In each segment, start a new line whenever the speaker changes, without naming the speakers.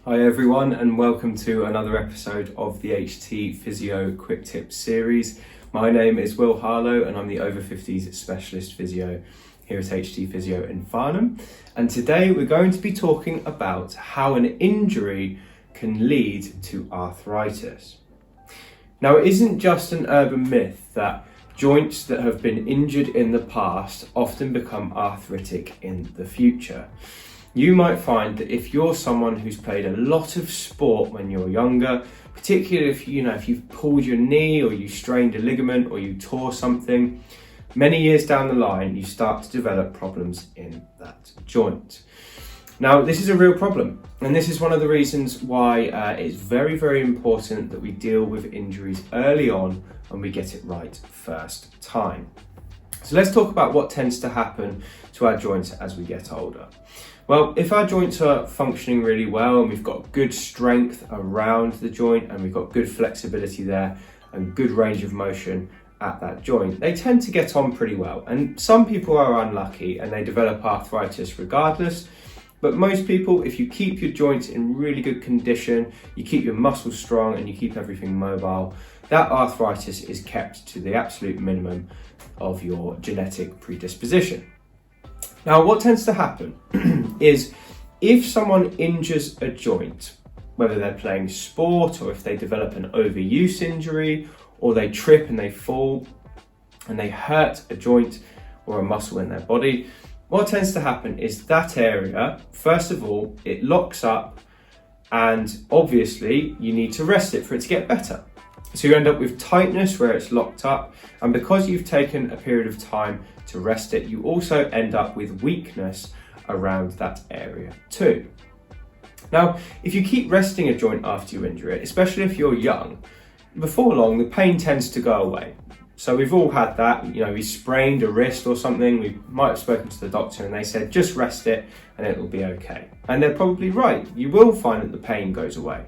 Hi everyone, and welcome to another episode of the HT Physio Quick Tips series. My name is Will Harlow and I'm the Over-Fifties Specialist Physio here at HT Physio in Farnham. And today we're going to be talking about how an injury can lead to arthritis. Now, it isn't just an urban myth that joints that have been injured in the past often become arthritic in the future. You might find that if you're someone who's played a lot of sport when you're younger, particularly if you've pulled your knee or you strained a ligament or you tore something, many years down the line you start to develop problems in that joint. Now, this is a real problem, and this is one of the reasons why it's very, very important that we deal with injuries early on and we get it right first time. So let's talk about what tends to happen to our joints as we get older. Well, if our joints are functioning really well and we've got good strength around the joint and we've got good flexibility there and good range of motion at that joint, they tend to get on pretty well. And some people are unlucky and they develop arthritis regardless. But most people, if you keep your joints in really good condition, you keep your muscles strong and you keep everything mobile, that arthritis is kept to the absolute minimum of your genetic predisposition. Now, what tends to happen is if someone injures a joint, whether they're playing sport or if they develop an overuse injury or they trip and they fall and they hurt a joint or a muscle in their body, what tends to happen is that area, first of all, it locks up and obviously you need to rest it for it to get better. So you end up with tightness where it's locked up, and because you've taken a period of time to rest it, you also end up with weakness around that area too. Now, if you keep resting a joint after you injure it, especially if you're young, before long the pain tends to go away. So we've all had that, we sprained a wrist or something, we might have spoken to the doctor and they said, just rest it and it'll be okay. And they're probably right, you will find that the pain goes away.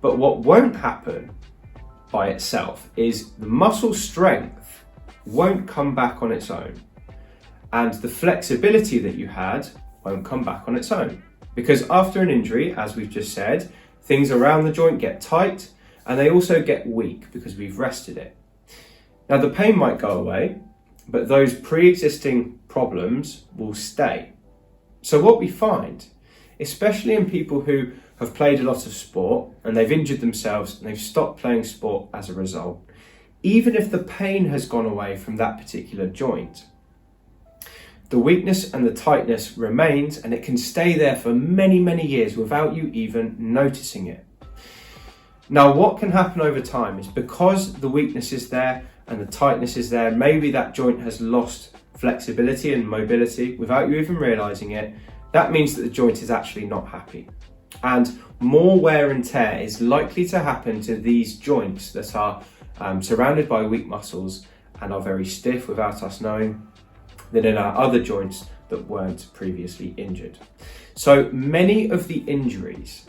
But what won't happen by itself is the muscle strength won't come back on its own. And the flexibility that you had won't come back on its own. Because after an injury, as we've just said, things around the joint get tight and they also get weak because we've rested it. Now, the pain might go away, but those pre-existing problems will stay. So what we find, especially in people who have played a lot of sport and they've injured themselves and they've stopped playing sport as a result, even if the pain has gone away from that particular joint, the weakness and the tightness remains and it can stay there for many, many years without you even noticing it. Now, what can happen over time is because the weakness is there and the tightness is there, maybe that joint has lost flexibility and mobility without you even realizing it. That means that the joint is actually not happy. And more wear and tear is likely to happen to these joints that are surrounded by weak muscles and are very stiff without us knowing than in our other joints that weren't previously injured. So many of the injuries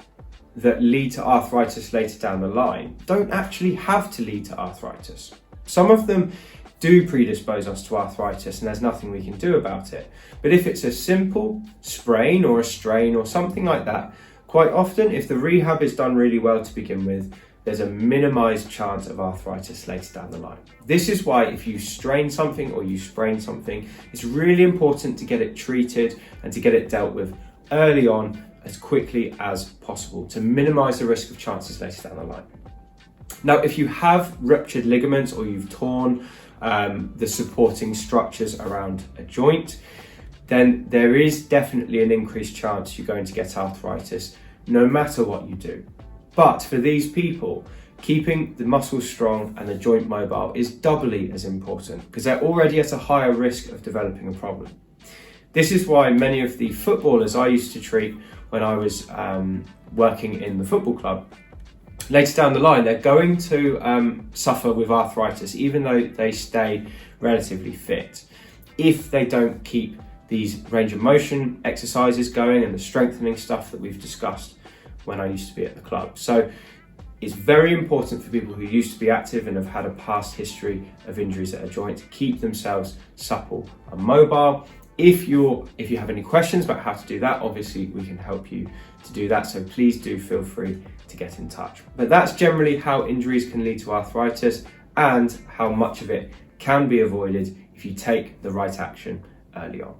that lead to arthritis later down the line don't actually have to lead to arthritis. Some of them do predispose us to arthritis and there's nothing we can do about it. But if it's a simple sprain or a strain or something like that, quite often if the rehab is done really well to begin with, there's a minimized chance of arthritis later down the line. This is why if you strain something or you sprain something, it's really important to get it treated and to get it dealt with early on as quickly as possible to minimize the risk of chances later down the line. Now, if you have ruptured ligaments or you've torn the supporting structures around a joint, then there is definitely an increased chance you're going to get arthritis no matter what you do. But for these people, keeping the muscles strong and the joint mobile is doubly as important because they're already at a higher risk of developing a problem. This is why many of the footballers I used to treat when I was working in the football club, later down the line, they're going to suffer with arthritis, even though they stay relatively fit, if they don't keep these range of motion exercises going and the strengthening stuff that we've discussed when I used to be at the club. So it's very important for people who used to be active and have had a past history of injuries at a joint to keep themselves supple and mobile If you have any questions about how to do that, obviously we can help you to do that. So please do feel free to get in touch. But that's generally how injuries can lead to arthritis and how much of it can be avoided if you take the right action early on.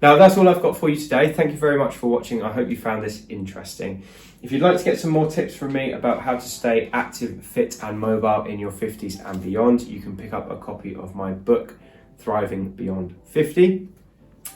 Now that's all I've got for you today. Thank you very much for watching. I hope you found this interesting. If you'd like to get some more tips from me about how to stay active, fit and mobile in your 50s and beyond, you can pick up a copy of my book, Thriving Beyond 50.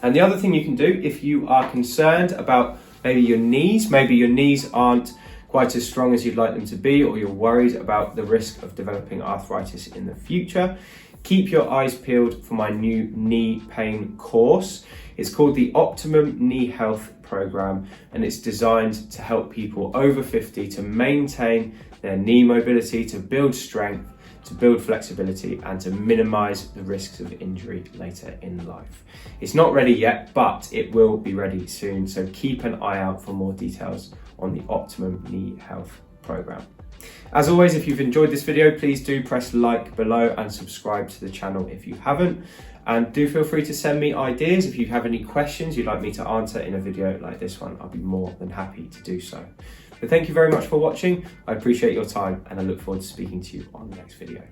And the other thing you can do, if you are concerned about maybe your knees aren't quite as strong as you'd like them to be, or you're worried about the risk of developing arthritis in the future, keep your eyes peeled for my new knee pain course. It's called the Optimum Knee Health Program, and it's designed to help people over 50 to maintain their knee mobility, to build strength, to build flexibility, and to minimize the risks of injury later in life. It's not ready yet, but it will be ready soon, so keep an eye out for more details on the Optimum Knee Health Program. As always, if you've enjoyed this video, please do press like below and subscribe to the channel if you haven't. And do feel free to send me ideas. If you have any questions you'd like me to answer in a video like this one, I'll be more than happy to do so. But thank you very much for watching. I appreciate your time and I look forward to speaking to you on the next video.